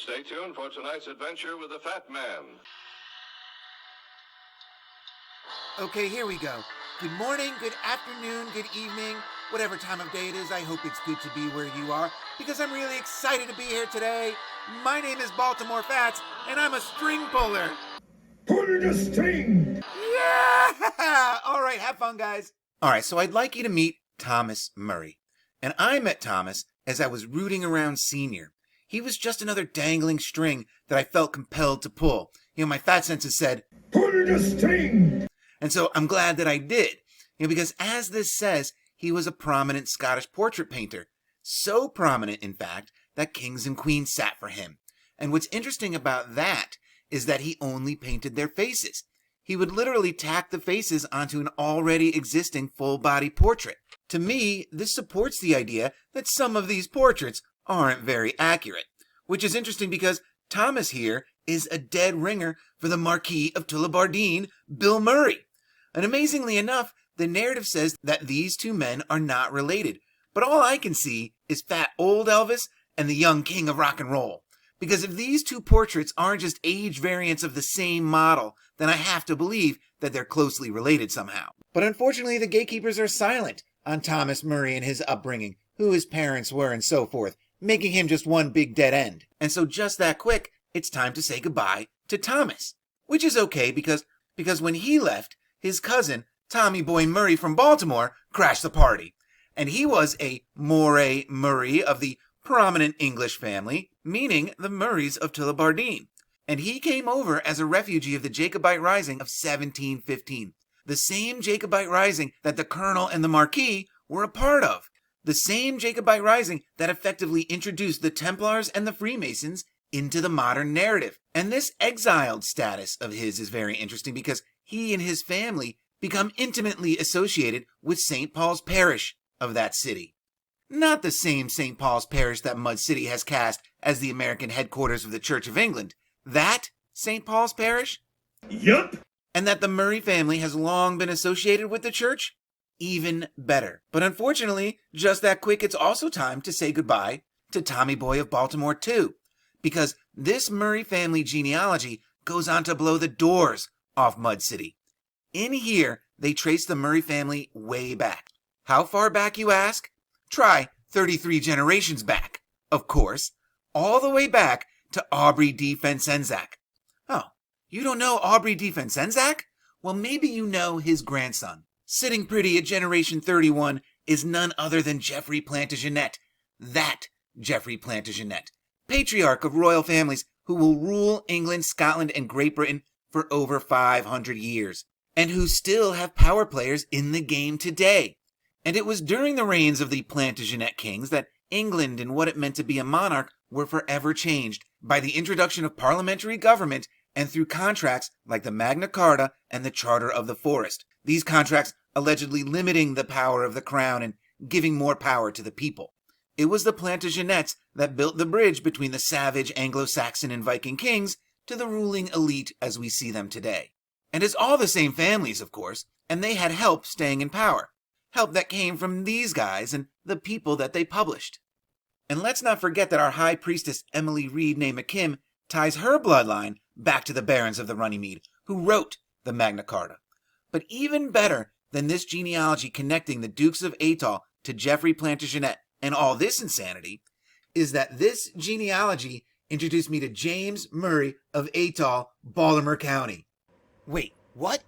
Stay tuned for tonight's adventure with the Fat Man. Okay, here we go. Good morning, good afternoon, good evening, whatever time of day it is. I hope it's good to be where you are because I'm really excited to be here today. My name is Baltimore Fats, and I'm a string puller. Pull the string! Yeah! All right, have fun, guys. All right, so I'd like you to meet Thomas Murray. And I met Thomas as I was rooting around Senior. He was just another dangling string that I felt compelled to pull. My fat senses said, Pull the string! And so I'm glad that I did. Because as this says, he was a prominent Scottish portrait painter. So prominent, in fact, that kings and queens sat for him. And what's interesting about that is that he only painted their faces. He would literally tack the faces onto an already existing full-body portrait. To me, this supports the idea that some of these portraits aren't very accurate, which is interesting because Thomas here is a dead ringer for the Marquis of Tullibardine, Bill Murray. And amazingly enough, the narrative says that these two men are not related, but all I can see is fat old Elvis and the young king of rock and roll. Because if these two portraits aren't just age variants of the same model, then I have to believe that they're closely related somehow. But unfortunately, the gatekeepers are silent on Thomas Murray and his upbringing, who his parents were and so forth, making him just one big dead end. And so just that quick, it's time to say goodbye to Thomas. Which is okay because when he left, his cousin, Tommy Boy Murray from Baltimore, crashed the party. And he was a Moray Murray of the prominent English family, meaning the Murrays of Tullibardine. And he came over as a refugee of the Jacobite Rising of 1715. The same Jacobite Rising that the Colonel and the Marquis were a part of. The same Jacobite Rising that effectively introduced the Templars and the Freemasons into the modern narrative. And this exiled status of his is very interesting because he and his family become intimately associated with St. Paul's Parish of that city. Not the same St. Paul's Parish that Mud City has cast as the American headquarters of the Church of England. That St. Paul's Parish? Yup! And that the Murray family has long been associated with the church? Even better. But unfortunately, just that quick, it's also time to say goodbye to Tommy Boy of Baltimore too. Because this Murray family genealogy goes on to blow the doors off Mud City. In here, they trace the Murray family way back. How far back, you ask? Try 33 generations back, of course, all the way back to Aubrey de Fencenzac. Oh, you don't know Aubrey de Fencenzac? Well, maybe you know his grandson. Sitting pretty at generation 31 is none other than Geoffrey Plantagenet. That Geoffrey Plantagenet, patriarch of royal families who will rule England, Scotland, and Great Britain for over 500 years, and who still have power players in the game today. And it was during the reigns of the Plantagenet kings that England and what it meant to be a monarch were forever changed by the introduction of parliamentary government and through contracts like the Magna Carta and the Charter of the Forest. These contracts allegedly limiting the power of the crown and giving more power to the people. It was the Plantagenets that built the bridge between the savage Anglo-Saxon and Viking kings to the ruling elite as we see them today. And it's all the same families, of course, and they had help staying in power. Help that came from these guys and the people that they published. And let's not forget that our high priestess Emily Reed Nay McKim ties her bloodline back to the barons of the Runnymede, who wrote the Magna Carta. But even better than this genealogy connecting the Dukes of Atholl to Geoffrey Plantagenet and all this insanity is that this genealogy introduced me to James Murray of Atholl, Baltimore County. Wait, what?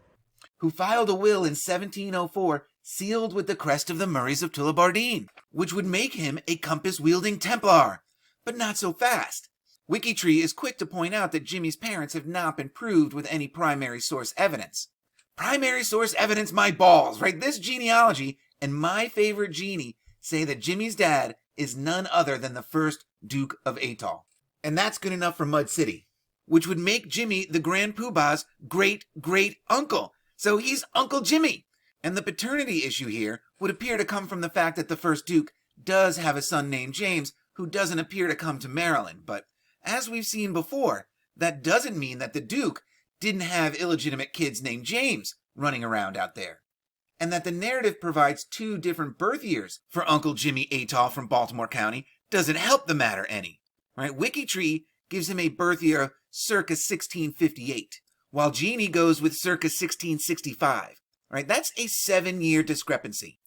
Who filed a will in 1704 sealed with the crest of the Murrays of Tullibardine, which would make him a compass-wielding Templar. But not so fast. WikiTree is quick to point out that Jimmy's parents have not been proved with any primary source evidence. Primary source evidence my balls, right? This genealogy and my favorite genie say that Jimmy's dad is none other than the first Duke of Atholl. And that's good enough for Mud City, which would make Jimmy the Grand Poobah's great-great-uncle. So he's Uncle Jimmy. And the paternity issue here would appear to come from the fact that the first Duke does have a son named James who doesn't appear to come to Maryland. But as we've seen before, that doesn't mean that the Duke didn't have illegitimate kids named James running around out there. And that the narrative provides 2 different birth years for Uncle Jimmy Atholl from Baltimore County doesn't help the matter any. Right? WikiTree gives him a birth year of circa 1658, while Jeannie goes with circa 1665. Right? That's a 7-year discrepancy.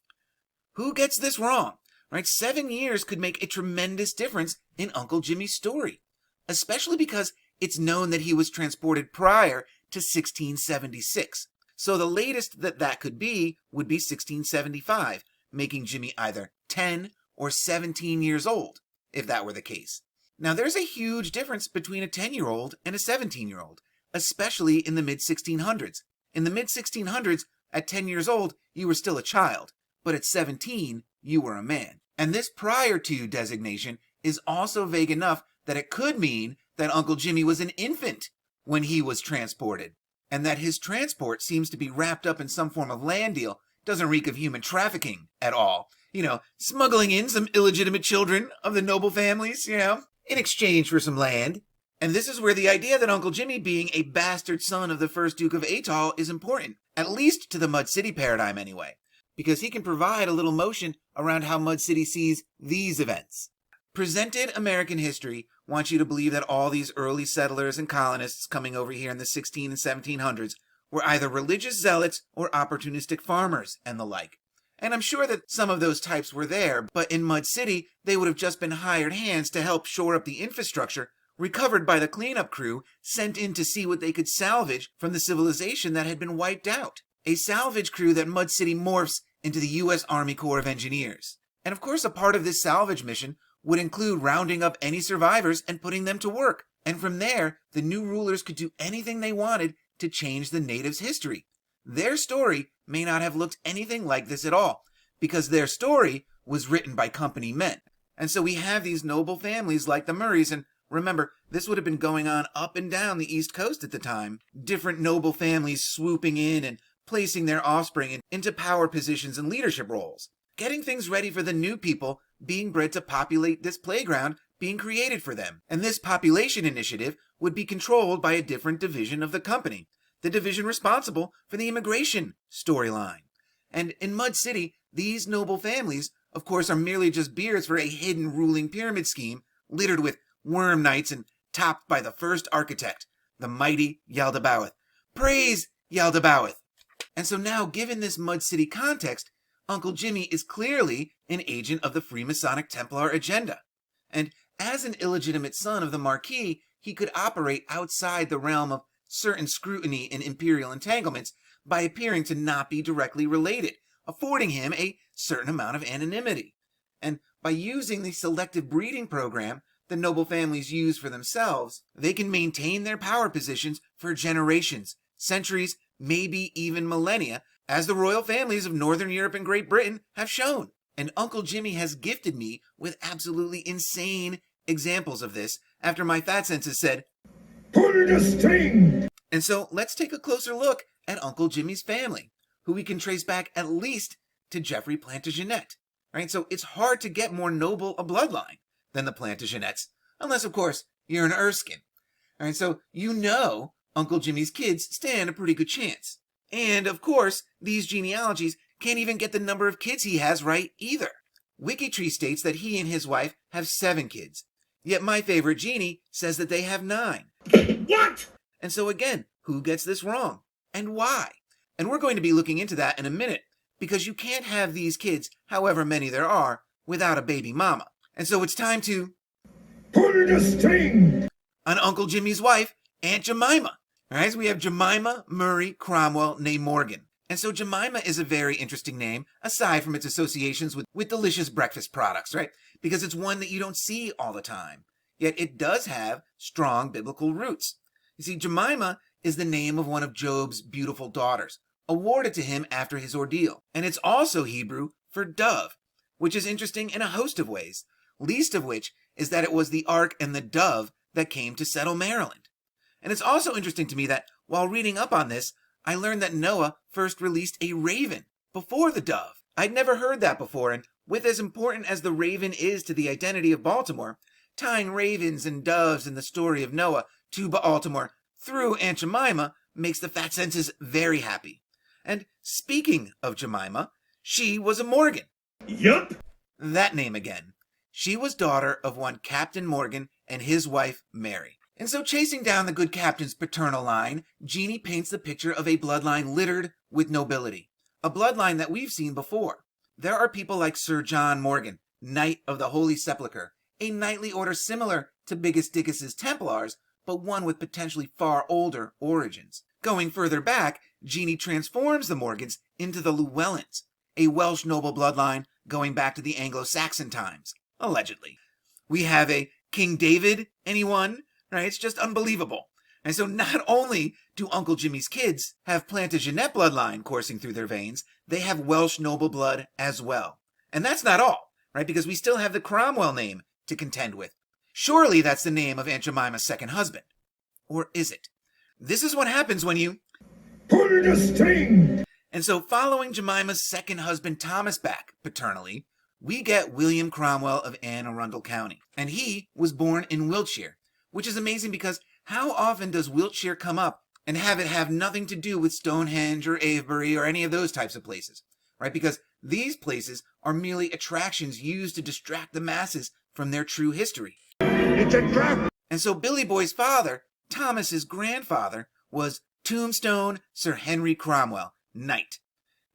Who gets this wrong? Right? 7 years could make a tremendous difference in Uncle Jimmy's story, especially because it's known that he was transported prior to 1676. So the latest that could be would be 1675, making Jimmy either 10 or 17 years old, if that were the case. Now, there's a huge difference between a 10-year-old and a 17-year-old, especially in the mid-1600s. In the mid-1600s, at 10 years old, you were still a child, but at 17, you were a man. And this prior to designation is also vague enough that it could mean that Uncle Jimmy was an infant when he was transported, and that his transport seems to be wrapped up in some form of land deal. Doesn't reek of human trafficking at all. Smuggling in some illegitimate children of the noble families, in exchange for some land. And this is where the idea that Uncle Jimmy being a bastard son of the first Duke of Athol is important, at least to the Mud City paradigm anyway, because he can provide a little motion around how Mud City sees these events. Presented American history wants you to believe that all these early settlers and colonists coming over here in the 16 and 1700s were either religious zealots or opportunistic farmers and the like. And I'm sure that some of those types were there, but in Mud City, they would have just been hired hands to help shore up the infrastructure recovered by the cleanup crew sent in to see what they could salvage from the civilization that had been wiped out. A salvage crew that Mud City morphs into the U.S. Army Corps of Engineers. And of course, a part of this salvage mission would include rounding up any survivors and putting them to work. And from there, the new rulers could do anything they wanted to change the natives' history. Their story may not have looked anything like this at all, because their story was written by company men. And so we have these noble families like the Murrays, and remember, this would have been going on up and down the East Coast at the time. Different noble families swooping in and placing their offspring into power positions and leadership roles, getting things ready for the new people being bred to populate this playground being created for them. And this population initiative would be controlled by a different division of the company, the division responsible for the immigration storyline. And in Mud City, these noble families, of course, are merely just beards for a hidden ruling pyramid scheme littered with worm knights and topped by the first architect, the mighty Yaldabaoth. Praise Yaldabaoth! And so now, given this Mud City context, Uncle Jimmy is clearly an agent of the Freemasonic Templar agenda. And as an illegitimate son of the Marquis, he could operate outside the realm of certain scrutiny and imperial entanglements by appearing to not be directly related, affording him a certain amount of anonymity. And by using the selective breeding program the noble families use for themselves, they can maintain their power positions for generations, centuries, maybe even millennia, as the royal families of Northern Europe and Great Britain have shown. And Uncle Jimmy has gifted me with absolutely insane examples of this after my fat senses said, Pull the string! And so let's take a closer look at Uncle Jimmy's family, who we can trace back at least to Geoffrey Plantagenet. Right? So it's hard to get more noble a bloodline than the Plantagenets, unless, of course, you're an Erskine. All right, so Uncle Jimmy's kids stand a pretty good chance. And, of course, these genealogies can't even get the number of kids he has right either. WikiTree states that he and his wife have 7 kids, yet my favorite genie says that they have 9. What? And so again, who gets this wrong? And why? And we're going to be looking into that in a minute, because you can't have these kids, however many there are, without a baby mama. And so it's time to Pull the string! on Uncle Jimmy's wife, Aunt Jemima. All right, so we have Jemima Murray Cromwell née Morgan. And so Jemima is a very interesting name, aside from its associations with delicious breakfast products, right? Because it's one that you don't see all the time. Yet it does have strong biblical roots. You see, Jemima is the name of one of Job's beautiful daughters, awarded to him after his ordeal. And it's also Hebrew for dove, which is interesting in a host of ways, least of which is that it was the ark and the dove that came to settle Maryland. And it's also interesting to me that while reading up on this, I learned that Noah first released a raven before the dove. I'd never heard that before, and with as important as the raven is to the identity of Baltimore, tying ravens and doves in the story of Noah to Baltimore through Aunt Jemima makes the fat senses very happy. And speaking of Jemima, she was a Morgan. Yup. That name again. She was daughter of one Captain Morgan and his wife, Mary. And so chasing down the good captain's paternal line, Genie paints the picture of a bloodline littered with nobility. A bloodline that we've seen before. There are people like Sir John Morgan, Knight of the Holy Sepulchre, a knightly order similar to Biggus Dickus's Templars, but one with potentially far older origins. Going further back, Genie transforms the Morgans into the Llewellyns, a Welsh noble bloodline going back to the Anglo-Saxon times, allegedly. We have a King David, anyone? Right? It's just unbelievable. And so not only do Uncle Jimmy's kids have Plantagenet bloodline coursing through their veins, they have Welsh noble blood as well. And that's not all, right? Because we still have the Cromwell name to contend with. Surely that's the name of Aunt Jemima's second husband. Or is it? This is what happens when you pull the string. And so following Jemima's second husband Thomas back paternally, we get William Cromwell of Anne Arundel County. And he was born in Wiltshire, which is amazing because how often does Wiltshire come up and have it have nothing to do with Stonehenge or Avebury or any of those types of places, right? Because these places are merely attractions used to distract the masses from their true history. It's a trap. And so Billy Boy's father, Thomas's grandfather, was Tombstone Sir Henry Cromwell, Knight.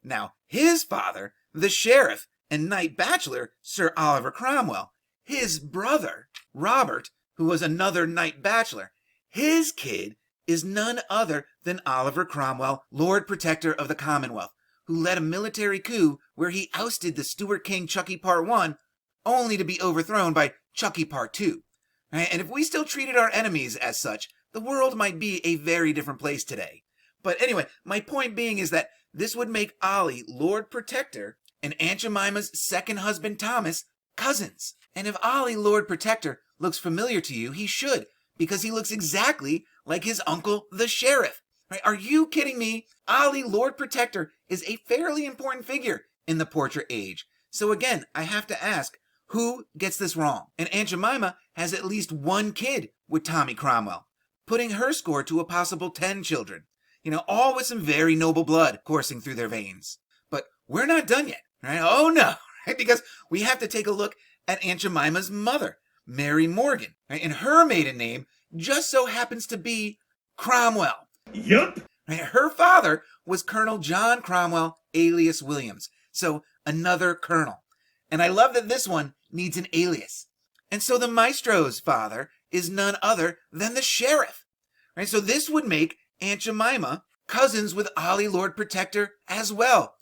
Now, his father, the sheriff and Knight Bachelor, Sir Oliver Cromwell, his brother, Robert, who was another Knight Bachelor, his kid is none other than Oliver Cromwell, Lord Protector of the Commonwealth, who led a military coup where he ousted the Stuart King Chucky Part 1, only to be overthrown by Chucky Part 2. Right? And if we still treated our enemies as such, the world might be a very different place today. But anyway, my point being is that this would make Ollie Lord Protector and Aunt Jemima's second husband Thomas cousins. And if Ollie Lord Protector looks familiar to you, he should, because he looks exactly like his uncle, the sheriff. Right? Are you kidding me? Ollie Lord Protector is a fairly important figure in the portrait age. So again, I have to ask, who gets this wrong? And Aunt Jemima has at least one kid with Tommy Cromwell, putting her score to a possible 10 children. You know, all with some very noble blood coursing through their veins. But we're not done yet, right? Oh no, right? Because we have to take a look at Aunt Jemima's mother, Mary Morgan, right? And her maiden name just so happens to be Cromwell. Yup. Right? Her father was Colonel John Cromwell, alias Williams. So another colonel. And I love that this one needs an alias. And so the maestro's father is none other than the sheriff. Right? So this would make Aunt Jemima cousins with Ollie Lord Protector as well.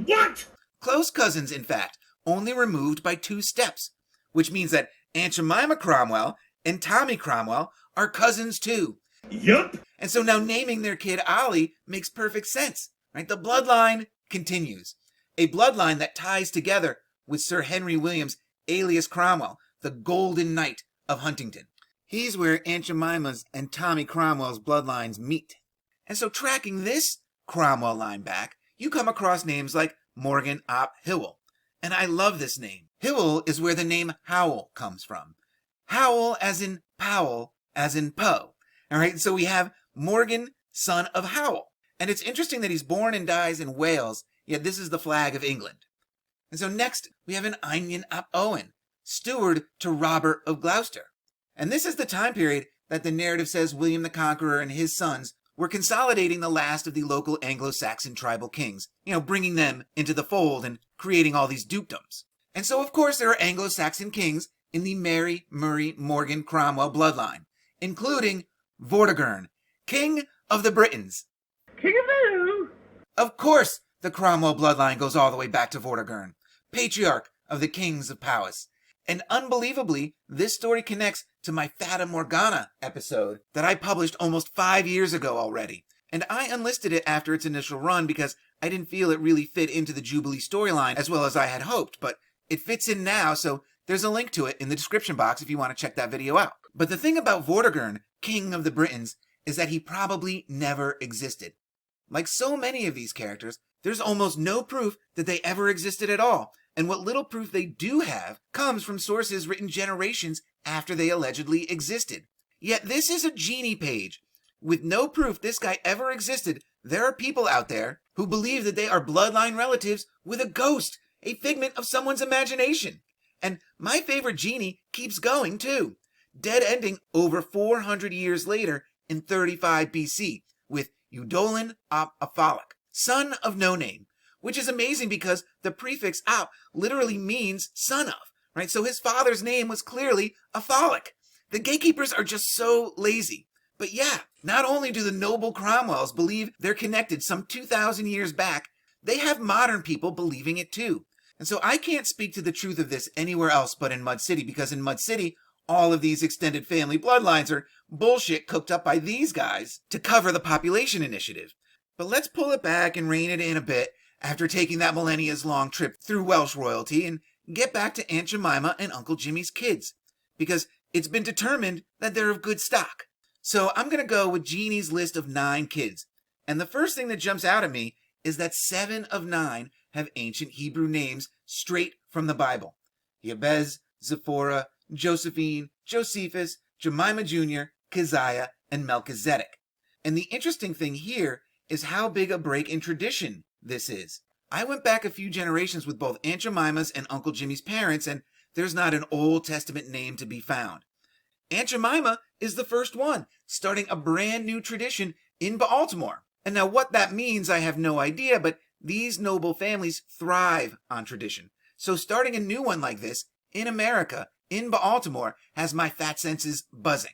What? Close cousins, in fact, only removed by 2 steps, which means that Aunt Jemima Cromwell and Tommy Cromwell are cousins too. Yup. And so now naming their kid Ollie makes perfect sense, right? The bloodline continues. A bloodline that ties together with Sir Henry Williams, alias Cromwell, the Golden Knight of Huntingdon. He's where Aunt Jemima's and Tommy Cromwell's bloodlines meet. And so tracking this Cromwell line back, you come across names like Morgan ap Hywel. And I love this name. Hywel is where the name Howell comes from. Howell as in Powell, as in Poe. All right, so we have Morgan, son of Howell. And it's interesting that he's born and dies in Wales, yet this is the flag of England. And so next, we have an Einion ap Owen, steward to Robert of Gloucester. And this is the time period that the narrative says William the Conqueror and his sons were consolidating the last of the local Anglo-Saxon tribal kings, bringing them into the fold and creating all these dukedoms. And so, of course, there are Anglo-Saxon kings in the Mary, Murray, Morgan, Cromwell bloodline, including Vortigern, king of the Britons. King of who? Of course, the Cromwell bloodline goes all the way back to Vortigern, patriarch of the kings of Powys. And unbelievably, this story connects to my Fata Morgana episode that I published almost 5 years ago already. And I unlisted it after its initial run because I didn't feel it really fit into the Jubilee storyline as well as I had hoped, but it fits in now, so there's a link to it in the description box if you want to check that video out. But the thing about Vortigern, king of the Britons, is that he probably never existed. Like so many of these characters, there's almost no proof that they ever existed at all. And what little proof they do have comes from sources written generations after they allegedly existed. Yet this is a Genie page. With no proof this guy ever existed, there are people out there who believe that they are bloodline relatives with a ghost, a figment of someone's imagination. And my favorite Genie keeps going too. dead ending over 400 years later in 35 BC with Eudolon Ap Aphalak, son of no name, which is amazing because the prefix Ap literally means son of, right? So his father's name was clearly Aphalak. The gatekeepers are just so lazy. But yeah, not only do the noble Cromwells believe they're connected some 2,000 years back, they have modern people believing it too. And so I can't speak to the truth of this anywhere else but in Mud City, because in Mud City, all of these extended family bloodlines are bullshit cooked up by these guys to cover the population initiative. But let's pull it back and rein it in a bit after taking that millennia's long trip through Welsh royalty and get back to Aunt Jemima and Uncle Jimmy's kids, because it's been determined that they're of good stock. So I'm going to go with Jeannie's list of 9 kids. And the first thing that jumps out at me is that 7 of 9 have ancient Hebrew names straight from the Bible. Jabez, Zipporah, Josephine, Josephus, Jemima Jr., Keziah, and Melchizedek. And the interesting thing here is how big a break in tradition this is. I went back a few generations with both Aunt Jemima's and Uncle Jimmy's parents, and there's not an Old Testament name to be found. Aunt Jemima is the first one, starting a brand new tradition in Baltimore. And now what that means, I have no idea, but these noble families thrive on tradition. So starting a new one like this in America, in Baltimore, has my fat senses buzzing.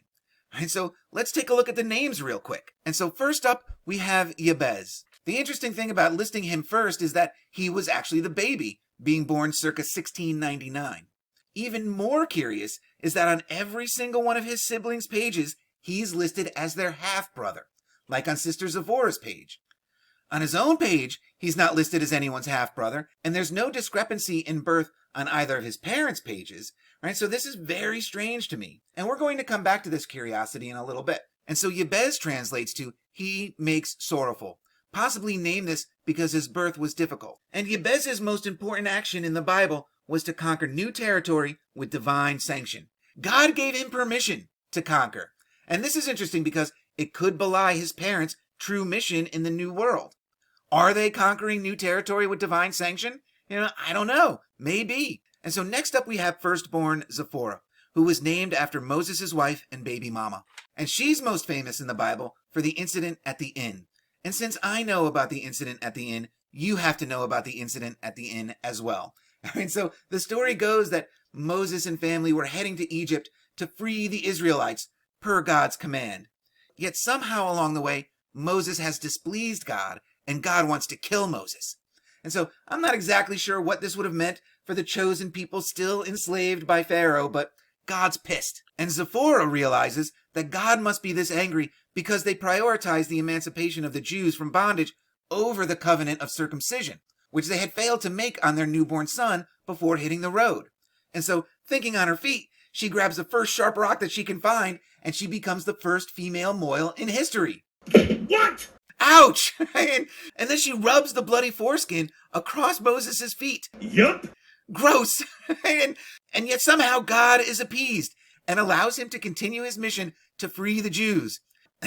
And so let's take a look at the names real quick. And so first up, we have Jabez. The interesting thing about listing him first is that he was actually the baby, being born circa 1699. Even more curious is that on every single one of his siblings' pages, he's listed as their half-brother, like on Sister Zipporah's page. On his own page, he's not listed as anyone's half-brother, and there's no discrepancy in birth on either of his parents' pages, right? So this is very strange to me, and we're going to come back to this curiosity in a little bit. And so Jabez translates to, he makes sorrowful, possibly named this because his birth was difficult. And Jabez's most important action in the Bible was to conquer new territory with divine sanction. God gave him permission to conquer. And this is interesting because it could belie his parents' true mission in the New World. Are they conquering new territory with divine sanction? I don't know. Maybe. And so next up we have firstborn Zipporah, who was named after Moses' wife and baby mama. And she's most famous in the Bible for the incident at the inn. And since I know about the incident at the inn, you have to know about the incident at the inn as well. So the story goes that Moses and family were heading to Egypt to free the Israelites per God's command. Yet somehow along the way, Moses has displeased God, and God wants to kill Moses. And so I'm not exactly sure what this would have meant for the chosen people still enslaved by Pharaoh, but God's pissed. And Zipporah realizes that God must be this angry because they prioritize the emancipation of the Jews from bondage over the covenant of circumcision, which they had failed to make on their newborn son before hitting the road. And so, thinking on her feet, she grabs the first sharp rock that she can find, and she becomes the first female mohel in history. What? Ouch! And then she rubs the bloody foreskin across Moses' feet. Yup. Gross! And yet somehow God is appeased and allows him to continue his mission to free the Jews.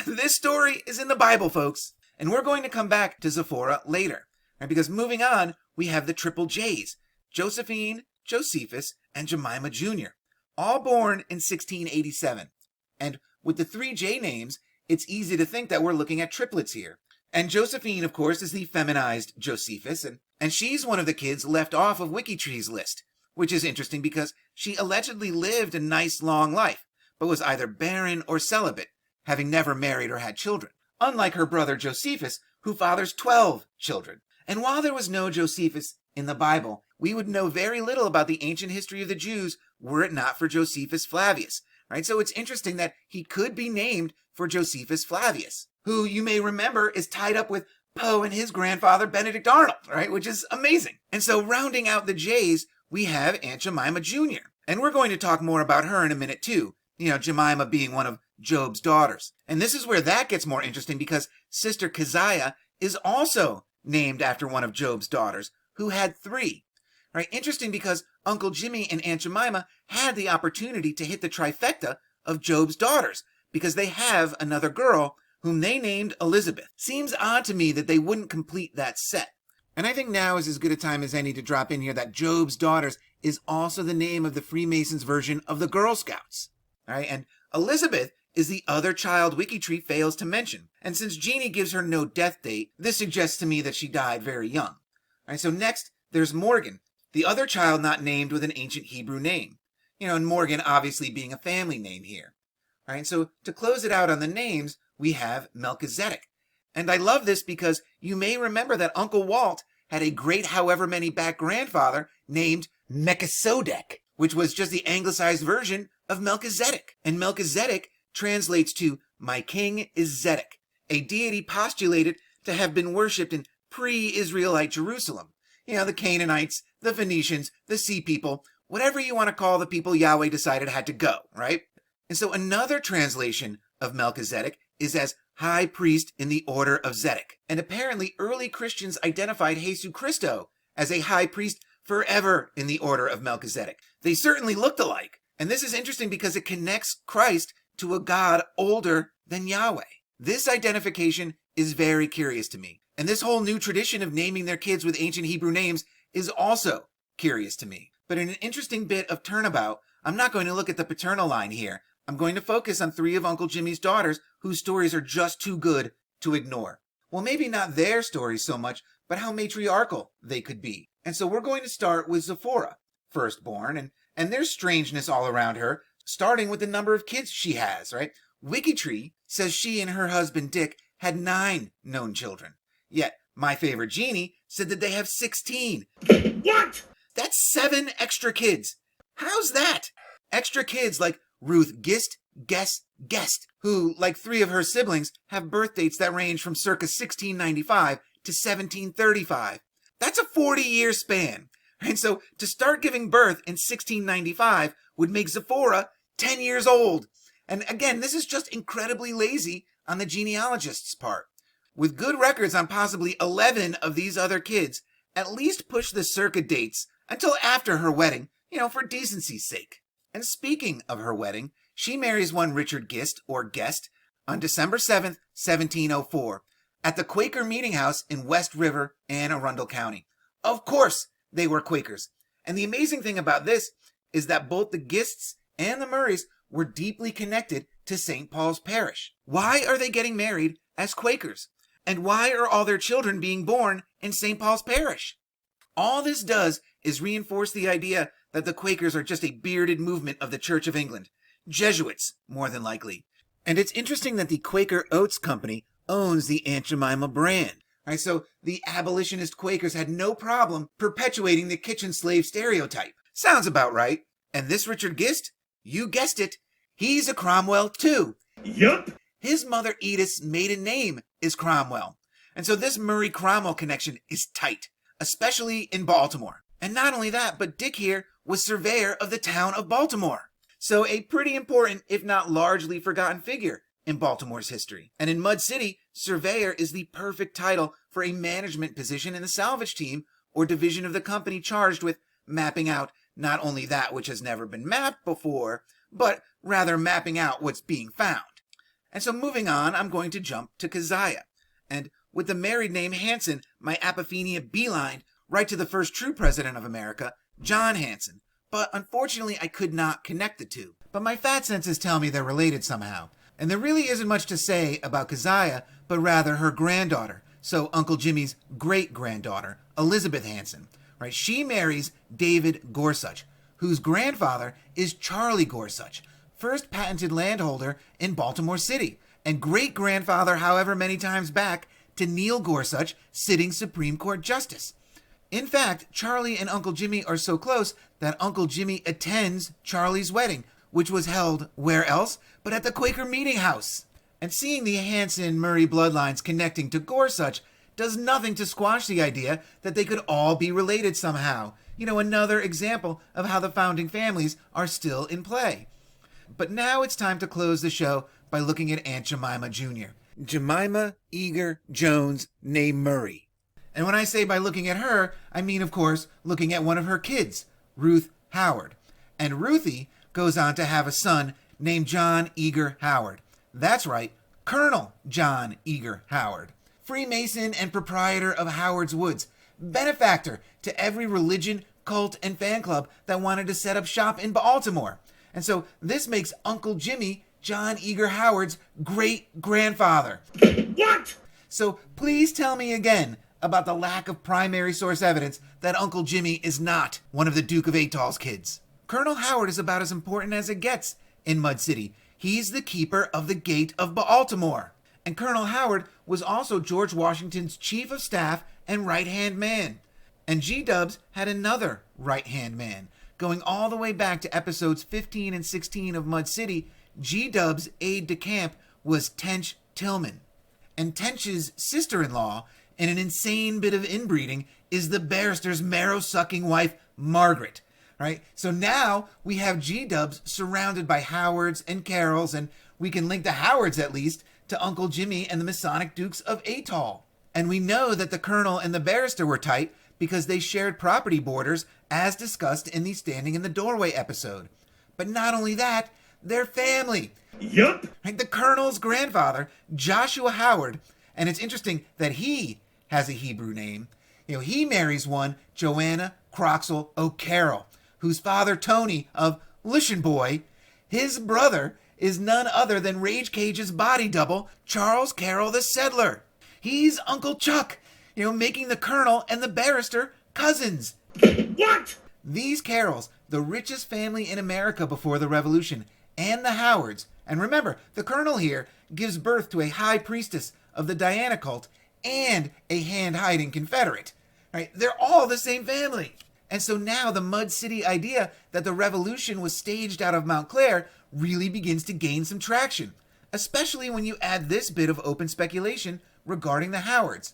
This story is in the Bible, folks. And we're going to come back to Zipporah later. Right? Because moving on, we have the triple J's, Josephine, Josephus, and Jemima Jr., all born in 1687. And with the 3 J names, it's easy to think that we're looking at triplets here. And Josephine, of course, is the feminized Josephus, and she's one of the kids left off of WikiTree's list, which is interesting because she allegedly lived a nice long life, but was either barren or celibate, having never married or had children, unlike her brother Josephus, who fathers 12 children. And while there was no Josephus in the Bible, we would know very little about the ancient history of the Jews were it not for Josephus Flavius, right? So it's interesting that he could be named for Josephus Flavius, who you may remember is tied up with Poe and his grandfather Benedict Arnold, right? Which is amazing. And so rounding out the J's, we have Aunt Jemima Jr. And we're going to talk more about her in a minute too. Jemima being one of Job's daughters. And this is where that gets more interesting because Sister Keziah is also named after one of Job's daughters, who had 3. Right? Interesting because Uncle Jimmy and Aunt Jemima had the opportunity to hit the trifecta of Job's daughters because they have another girl whom they named Elizabeth. Seems odd to me that they wouldn't complete that set. And I think now is as good a time as any to drop in here that Job's daughters is also the name of the Freemasons' version of the Girl Scouts. All right, and Elizabeth is the other child WikiTree fails to mention. And since Jeannie gives her no death date, this suggests to me that she died very young. All right, so next, there's Morgan, the other child not named with an ancient Hebrew name. And Morgan obviously being a family name here. All right, so to close it out on the names, we have Melchizedek. And I love this because you may remember that Uncle Walt had a great however many back grandfather named Melchizedek, which was just the anglicized version of Melchizedek. And Melchizedek translates to "my king is Zedek," a deity postulated to have been worshipped in pre-Israelite Jerusalem. The Canaanites, the Phoenicians, the Sea People, whatever you want to call the people Yahweh decided had to go, right? And so another translation of Melchizedek is as high priest in the order of Zedek. And apparently early Christians identified Jesus Christo as a high priest forever in the order of Melchizedek. They certainly looked alike. And this is interesting because it connects Christ to a God older than Yahweh. This identification is very curious to me. And this whole new tradition of naming their kids with ancient Hebrew names is also curious to me. But in an interesting bit of turnabout, I'm not going to look at the paternal line here. I'm going to focus on 3 of Uncle Jimmy's daughters whose stories are just too good to ignore. Well, maybe not their stories so much, but how matriarchal they could be. And so we're going to start with Zipporah, firstborn, and there's strangeness all around her, starting with the number of kids she has, right? WikiTree says she and her husband Dick had 9 known children. Yet, my favorite Jeannie said that they have 16. What? That's 7 extra kids. How's that? Extra kids like Ruth Gist, Guest, who, like 3 of her siblings, have birth dates that range from circa 1695 to 1735. That's a 40-year span. And so to start giving birth in 1695 would make Zipporah 10 years old. And again, this is just incredibly lazy on the genealogist's part. With good records on possibly 11 of these other kids, at least push the circa dates until after her wedding, for decency's sake. And speaking of her wedding, she marries one Richard Gist, or Guest, on December 7th, 1704, at the Quaker Meeting House in West River, Anne Arundel County. Of course, they were Quakers. And the amazing thing about this is that both the Gists and the Murrays were deeply connected to St. Paul's Parish. Why are they getting married as Quakers? And why are all their children being born in St. Paul's Parish? All this does is reinforce the idea that the Quakers are just a bearded movement of the Church of England. Jesuits, more than likely. And it's interesting that the Quaker Oats Company owns the Aunt Jemima brand. Right, so the abolitionist Quakers had no problem perpetuating the kitchen slave stereotype. Sounds about right. And this Richard Gist, you guessed it, he's a Cromwell too. Yup. His mother Edith's maiden name is Cromwell. And so this Murray-Cromwell connection is tight, especially in Baltimore. And not only that, but Dick here was surveyor of the town of Baltimore. So a pretty important, if not largely forgotten figure in Baltimore's history. And in Mud City, surveyor is the perfect title for a management position in the salvage team or division of the company charged with mapping out not only that which has never been mapped before, but rather mapping out what's being found. And so moving on, I'm going to jump to Keziah. And with the married name Hanson, my apophenia beelined right to the first true president of America, John Hanson. But unfortunately, I could not connect the two. But my fat senses tell me they're related somehow. And there really isn't much to say about Keziah, but rather her granddaughter, so Uncle Jimmy's great-granddaughter, Elizabeth Hanson. Right? She marries David Gorsuch, whose grandfather is Charlie Gorsuch, first patented landholder in Baltimore City, and great-grandfather however many times back to Neil Gorsuch, sitting Supreme Court Justice. In fact, Charlie and Uncle Jimmy are so close that Uncle Jimmy attends Charlie's wedding, which was held where else but at the Quaker Meeting House. And seeing the Hanson-Murray bloodlines connecting to Gorsuch does nothing to squash the idea that they could all be related somehow. Another example of how the founding families are still in play. But now it's time to close the show by looking at Aunt Jemima Jr. Jemima Eager Jones née Murray. And when I say by looking at her, I mean, of course, looking at one of her kids, Ruth Howard. And Ruthie goes on to have a son named John Eager Howard. That's right, Colonel John Eager Howard. Freemason and proprietor of Howard's Woods. Benefactor to every religion, cult, and fan club that wanted to set up shop in Baltimore. And so this makes Uncle Jimmy John Eager Howard's great-grandfather. What? So please tell me again about the lack of primary source evidence that Uncle Jimmy is not one of the Duke of Atol's kids. Colonel Howard is about as important as it gets in Mud City. He's the keeper of the Gate of Baltimore. And Colonel Howard was also George Washington's chief of staff and right-hand man. And G-Dubs had another right-hand man. Going all the way back to episodes 15 and 16 of Mud City, G-Dub's aide-de-camp was Tench Tillman. And Tench's sister-in-law, in an insane bit of inbreeding, is the barrister's marrow-sucking wife, Margaret. Right? So now we have G-Dubs surrounded by Howards and Carrolls, and we can link the Howards, at least, to Uncle Jimmy and the Masonic Dukes of Atol. And we know that the Colonel and the barrister were tight because they shared property borders, as discussed in the Standing in the Doorway episode. But not only that, they're family. Yup. Right? The Colonel's grandfather, Joshua Howard, and it's interesting that he has a Hebrew name. He marries one, Joanna Croxall O'Carroll, whose father, Tony of Lishenboy, his brother is none other than Rage Cage's body double, Charles Carroll the Settler. He's Uncle Chuck, making the Colonel and the barrister cousins. What? These Carrolls, the richest family in America before the Revolution, and the Howards, and remember, the Colonel here gives birth to a high priestess of the Diana cult and a hand-hiding Confederate. Right? They're all the same family. And so now the Mud City idea that the revolution was staged out of Montclair really begins to gain some traction, especially when you add this bit of open speculation regarding the Howards.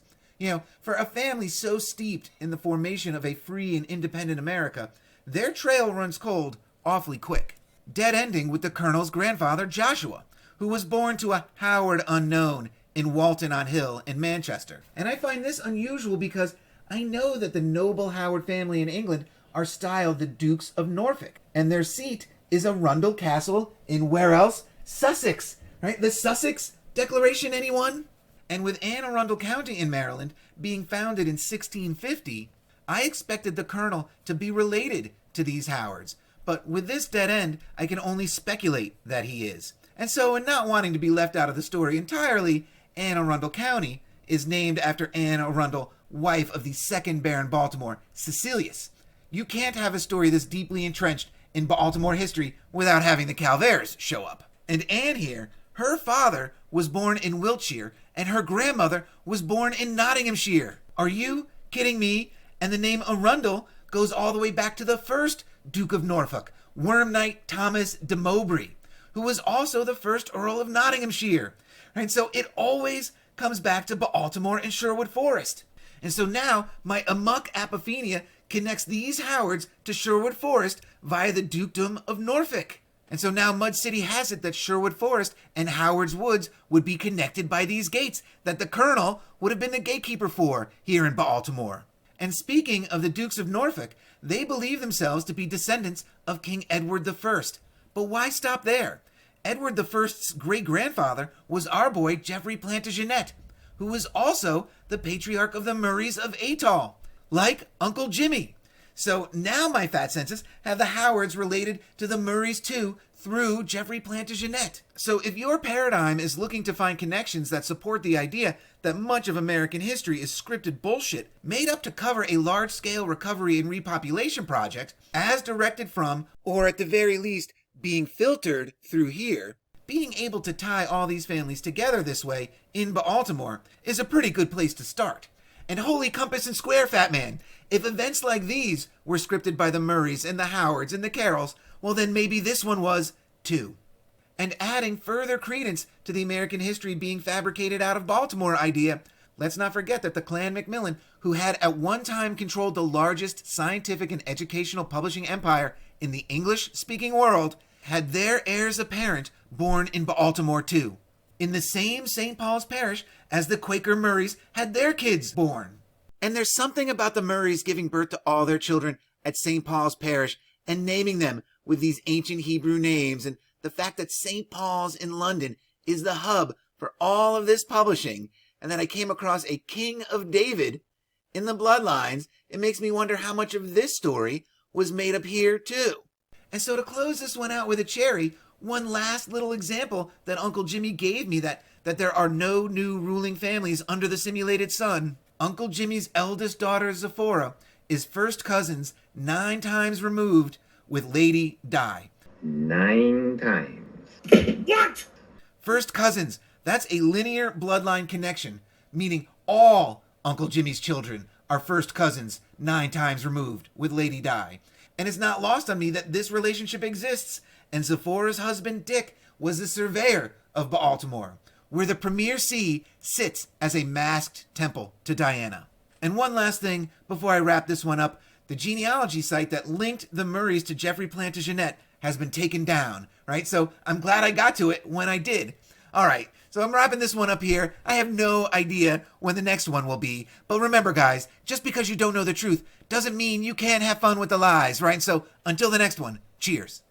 For a family so steeped in the formation of a free and independent America, their trail runs cold awfully quick, dead-ending with the Colonel's grandfather, Joshua, who was born to a Howard unknown in Walton-on-Hill in Manchester. And I find this unusual because I know that the noble Howard family in England are styled the Dukes of Norfolk, and their seat is Arundel Castle in where else? Sussex, right? The Sussex Declaration, anyone? And with Anne Arundel County in Maryland being founded in 1650, I expected the Colonel to be related to these Howards, but with this dead end, I can only speculate that he is. And so, in not wanting to be left out of the story entirely, Anne Arundel County is named after Anne Arundel, wife of the second Baron Baltimore, Cecilius. You can't have a story this deeply entrenched in Baltimore history without having the Calvers show up. And Anne here, her father was born in Wiltshire, and her grandmother was born in Nottinghamshire. Are you kidding me? And the name Arundel goes all the way back to the first Duke of Norfolk, Worm Knight Thomas de Mowbray, who was also the first Earl of Nottinghamshire. And so it always comes back to Baltimore and Sherwood Forest. And so now my amok apophenia connects these Howards to Sherwood Forest via the Dukedom of Norfolk. And so now Mud City has it that Sherwood Forest and Howard's Woods would be connected by these gates that the Colonel would have been the gatekeeper for here in Baltimore. And speaking of the Dukes of Norfolk, they believe themselves to be descendants of King Edward I. But why stop there? Edward I's great-grandfather was our boy Geoffrey Plantagenet, who was also the patriarch of the Murrays of Atol, like Uncle Jimmy. So now my fat senses have the Howards related to the Murrays too through Geoffrey Plantagenet. So if your paradigm is looking to find connections that support the idea that much of American history is scripted bullshit made up to cover a large-scale recovery and repopulation project, as directed from, or at the very least, being filtered through here, being able to tie all these families together this way in Baltimore is a pretty good place to start. And holy compass and square, fat man, if events like these were scripted by the Murrays and the Howards and the Carrolls, well then maybe this one was too. And adding further credence to the American history being fabricated out of Baltimore idea, let's not forget that the Clan Macmillan, who had at one time controlled the largest scientific and educational publishing empire in the English-speaking world, had their heirs apparent born in Baltimore too, in the same St. Paul's Parish as the Quaker Murrays had their kids born. And there's something about the Murrays giving birth to all their children at St. Paul's Parish and naming them with these ancient Hebrew names, and the fact that St. Paul's in London is the hub for all of this publishing, and that I came across a King of David in the bloodlines, it makes me wonder how much of this story was made up here too. And so to close this one out with a cherry, one last little example that Uncle Jimmy gave me that there are no new ruling families under the simulated sun. Uncle Jimmy's eldest daughter, Zephora, is first cousins 9 times removed with Lady Di. 9 times. What? First cousins, that's a linear bloodline connection, meaning all Uncle Jimmy's children are first cousins 9 times removed with Lady Di. And it's not lost on me that this relationship exists, and Zephora's husband Dick was the surveyor of Baltimore, where the Premier See sits as a masked temple to Diana. And one last thing before I wrap this one up, the genealogy site that linked the Murrays to Geoffrey Plantagenet has been taken down, right? So I'm glad I got to it when I did. All right, so I'm wrapping this one up here. I have no idea when the next one will be. But remember, guys, just because you don't know the truth doesn't mean you can't have fun with the lies, right? So until the next one, cheers.